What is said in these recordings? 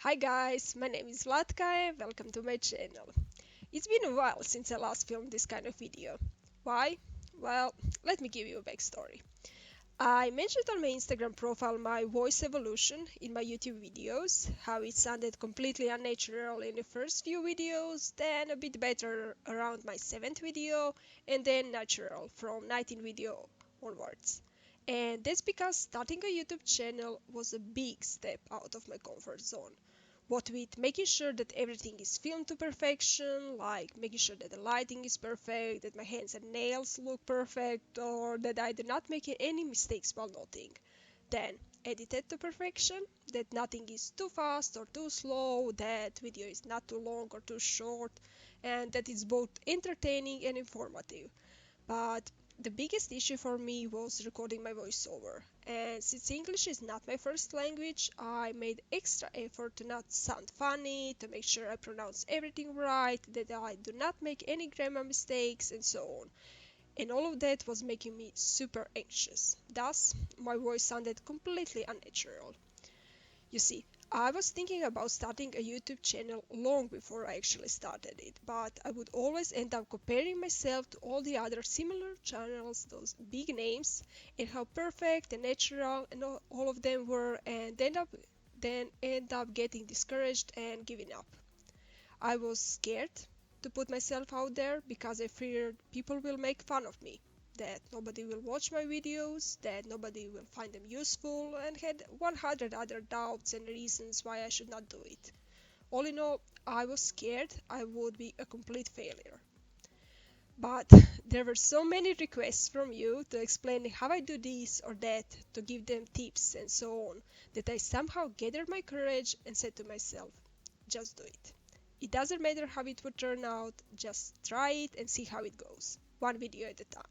Hi guys, my name is Vlatka and welcome to my channel. It's been a while since I last filmed this kind of video. Why? Well, let me give you a backstory. I mentioned on my Instagram profile my voice evolution in my YouTube videos, how it sounded completely unnatural in the first few videos, then a bit better around my 7th video, and then natural from 19th video onwards. And that's because starting a YouTube channel was a big step out of my comfort zone. What with making sure that everything is filmed to perfection, like making sure that the lighting is perfect, that my hands and nails look perfect, or that I do not make any mistakes while noting. Then edited to perfection, that nothing is too fast or too slow, that video is not too long or too short, and that it's both entertaining and informative. But the biggest issue for me was recording my voiceover. And since English is not my first language, I made extra effort to not sound funny, to make sure I pronounce everything right, that I do not make any grammar mistakes, and so on. And all of that was making me super anxious. Thus, my voice sounded completely unnatural. You see, I was thinking about starting a YouTube channel long before I actually started it, but I would always end up comparing myself to all the other similar channels, those big names, and how perfect and natural and all of them were, and then end up getting discouraged and giving up. I was scared to put myself out there because I feared people will make fun of me, that nobody will watch my videos, that nobody will find them useful, and had 100 other doubts and reasons why I should not do it. All in all, I was scared I would be a complete failure. But there were so many requests from you to explain how I do this or that, to give them tips and so on, that I somehow gathered my courage and said to myself, just do it. It doesn't matter how it would turn out, just try it and see how it goes, one video at a time.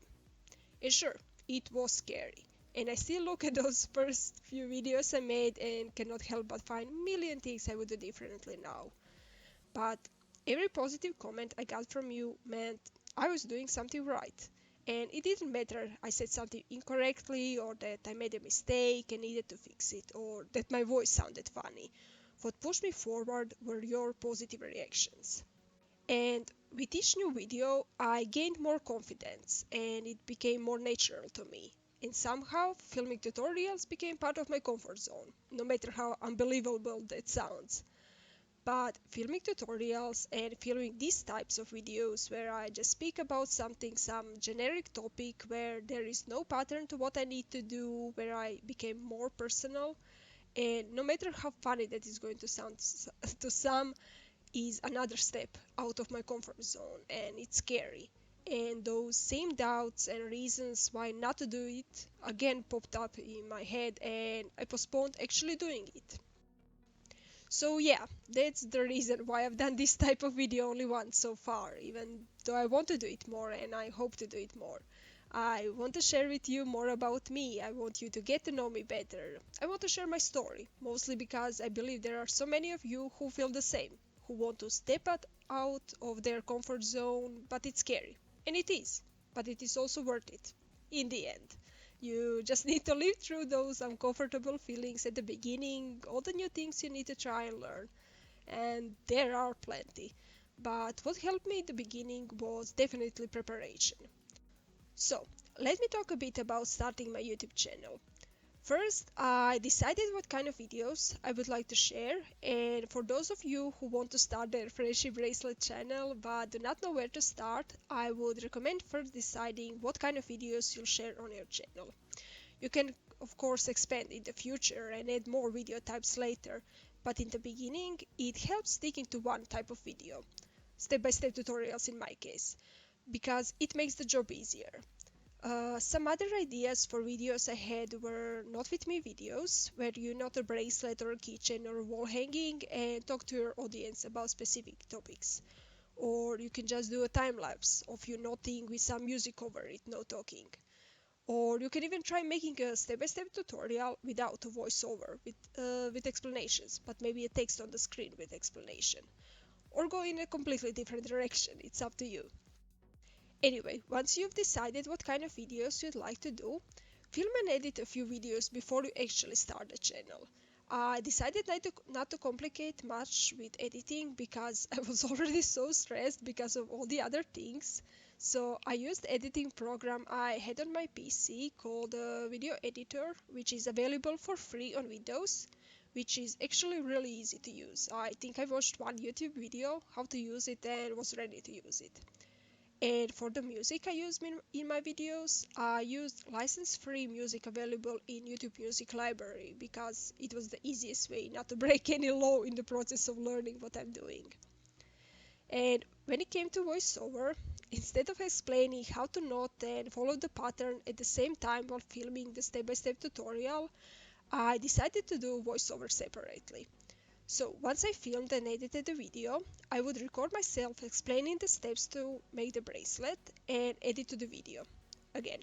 And sure, it was scary. And I still look at those first few videos I made and cannot help but find a million things I would do differently now. But every positive comment I got from you meant I was doing something right. And it didn't matter I said something incorrectly, or that I made a mistake and needed to fix it, or that my voice sounded funny. What pushed me forward were your positive reactions. And with each new video, I gained more confidence and it became more natural to me. And somehow, filming tutorials became part of my comfort zone, no matter how unbelievable that sounds. But filming tutorials and filming these types of videos where I just speak about something, some generic topic where there is no pattern to what I need to do, where I became more personal, and no matter how funny that is going to sound to some, is another step out of my comfort zone and it's scary. And those same doubts and reasons why not to do it again popped up in my head and I postponed actually doing it. So yeah, that's the reason why I've done this type of video only once so far, even though I want to do it more and I hope to do it more. I want to share with you more about me. I want you to get to know me better. I want to share my story, mostly because I believe there are so many of you who feel the same, who want to out of their comfort zone, but it's scary. And it is, but it is also worth it in the end. You just need to live through those uncomfortable feelings at the beginning, all the new things you need to try and learn, and there are plenty. But what helped me in the beginning was definitely preparation. So, let me talk a bit about starting my YouTube channel. First, I decided what kind of videos I would like to share, and for those of you who want to start their friendship bracelet channel but do not know where to start, I would recommend first deciding what kind of videos you'll share on your channel. You can, of course, expand in the future and add more video types later, but in the beginning, it helps sticking to one type of video, step-by-step tutorials in my case, because it makes the job easier. Some other ideas for videos I had were not with me videos, where you knot a bracelet or a keychain or a wall hanging and talk to your audience about specific topics. Or you can just do a time lapse of you knotting with some music over it, no talking. Or you can even try making a step-by-step tutorial without a voiceover, with explanations, but maybe a text on the screen with explanation. Or go in a completely different direction, it's up to you. Anyway, once you've decided what kind of videos you'd like to do, film and edit a few videos before you actually start the channel. I decided not to complicate much with editing because I was already so stressed because of all the other things. So I used editing program I had on my PC called Video Editor, which is available for free on Windows, which is actually really easy to use. I think I watched one YouTube video how to use it and was ready to use it. And for the music I use in my videos, I used license-free music available in YouTube Music Library because it was the easiest way not to break any law in the process of learning what I'm doing. And when it came to voiceover, instead of explaining how to note and follow the pattern at the same time while filming the step-by-step tutorial, I decided to do voiceover separately. So once I filmed and edited the video, I would record myself explaining the steps to make the bracelet and edit to the video. Again,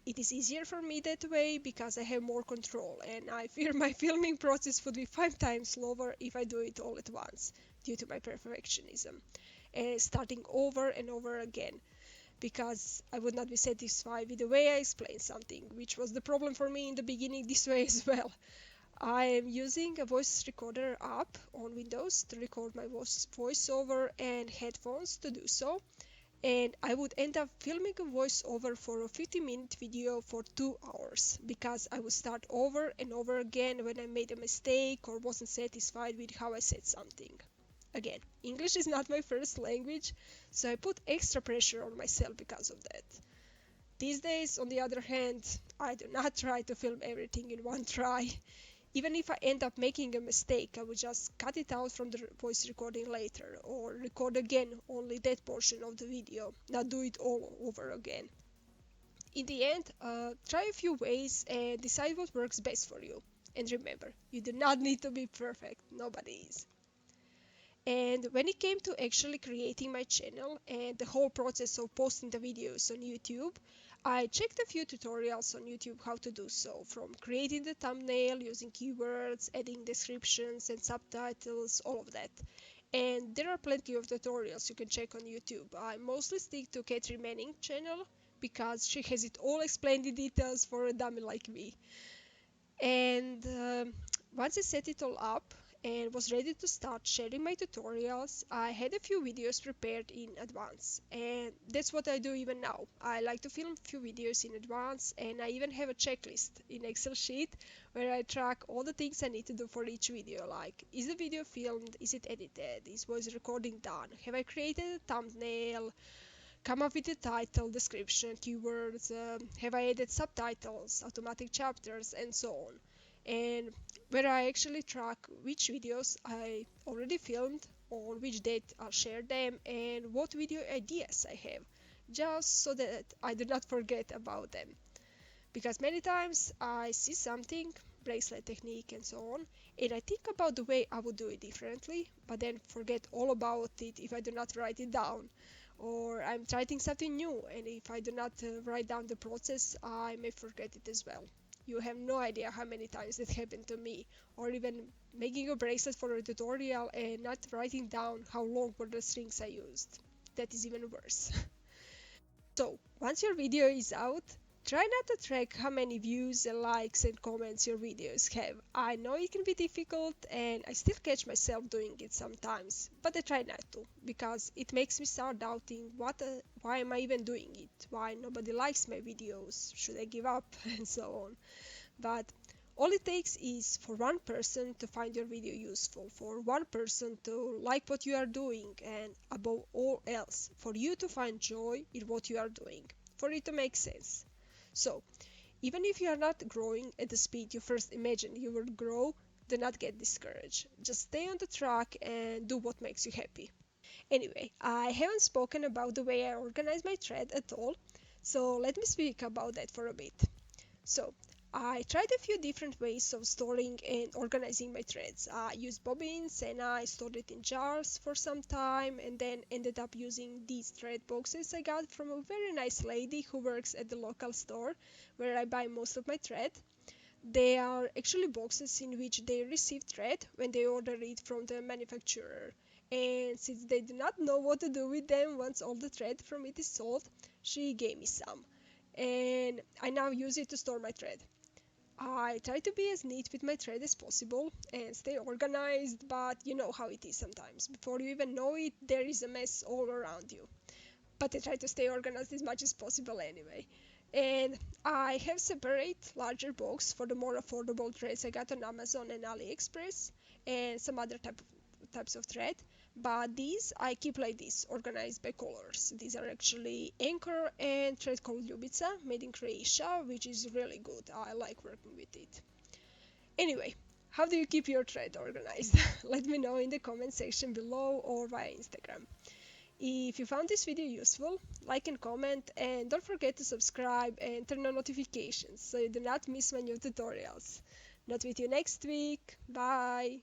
it is easier for me that way because I have more control and I fear my filming process would be 5 times slower if I do it all at once due to my perfectionism and starting over and over again because I would not be satisfied with the way I explain something, which was the problem for me in the beginning this way as well. I am using a voice recorder app on Windows to record my voiceover and headphones to do so. And I would end up filming a voiceover for a 50-minute video for 2 hours because I would start over and over again when I made a mistake or wasn't satisfied with how I said something. Again, English is not my first language, so I put extra pressure on myself because of that. These days, on the other hand, I do not try to film everything in one try. Even if I end up making a mistake, I will just cut it out from the voice recording later, or record again only that portion of the video, not do it all over again. In the end, try a few ways and decide what works best for you. And remember, you do not need to be perfect, nobody is. And when it came to actually creating my channel and the whole process of posting the videos on YouTube, I checked a few tutorials on YouTube how to do so, from creating the thumbnail, using keywords, adding descriptions and subtitles, all of that. And there are plenty of tutorials you can check on YouTube. I mostly stick to Catherine Manning channel because she has it all explained in details for a dummy like me. And once I set it all up and was ready to start sharing my tutorials, I had a few videos prepared in advance. And that's what I do even now. I like to film a few videos in advance, and I even have a checklist in Excel sheet where I track all the things I need to do for each video, like is the video filmed, is it edited, is voice recording done, have I created a thumbnail, come up with a title, description, keywords, have I added subtitles, automatic chapters, and so on. And where I actually track which videos I already filmed, on which date I'll share them, and what video ideas I have, just so that I do not forget about them. Because many times I see something, bracelet technique and so on, and I think about the way I would do it differently, but then forget all about it if I do not write it down. Or I'm trying something new, and if I do not write down the process, I may forget it as well. You have no idea how many times it happened to me, or even making a bracelet for a tutorial and not writing down how long were the strings I used. That is even worse. So, once your video is out, try not to track how many views and likes and comments your videos have. I know it can be difficult and I still catch myself doing it sometimes, but I try not to because it makes me start doubting why am I even doing it? Why nobody likes my videos? Should I give up? And so on. But all it takes is for one person to find your video useful, for one person to like what you are doing, and above all else, for you to find joy in what you are doing, for it to make sense. So, even if you are not growing at the speed you first imagined you would grow, do not get discouraged. Just stay on the track and do what makes you happy. Anyway, I haven't spoken about the way I organize my thread at all, so let me speak about that for a bit. So, I tried a few different ways of storing and organizing my threads. I used bobbins and I stored it in jars for some time and then ended up using these thread boxes I got from a very nice lady who works at the local store where I buy most of my thread. They are actually boxes in which they receive thread when they order it from the manufacturer. And since they do not know what to do with them once all the thread from it is sold, she gave me some. And I now use it to store my thread. I try to be as neat with my thread as possible and stay organized, but you know how it is sometimes. Before you even know it, there is a mess all around you. But I try to stay organized as much as possible anyway. And I have separate larger box for the more affordable threads I got on Amazon and AliExpress and some other types of thread. But these I keep like this, organized by colors. These are actually Anchor and thread called Ljubica, made in Croatia, which is really good. I like working with it. Anyway, how do you keep your thread organized? Let me know in the comment section below or via Instagram. If you found this video useful, like and comment, and don't forget to subscribe and turn on notifications so you do not miss my new tutorials. Not with you next week. Bye!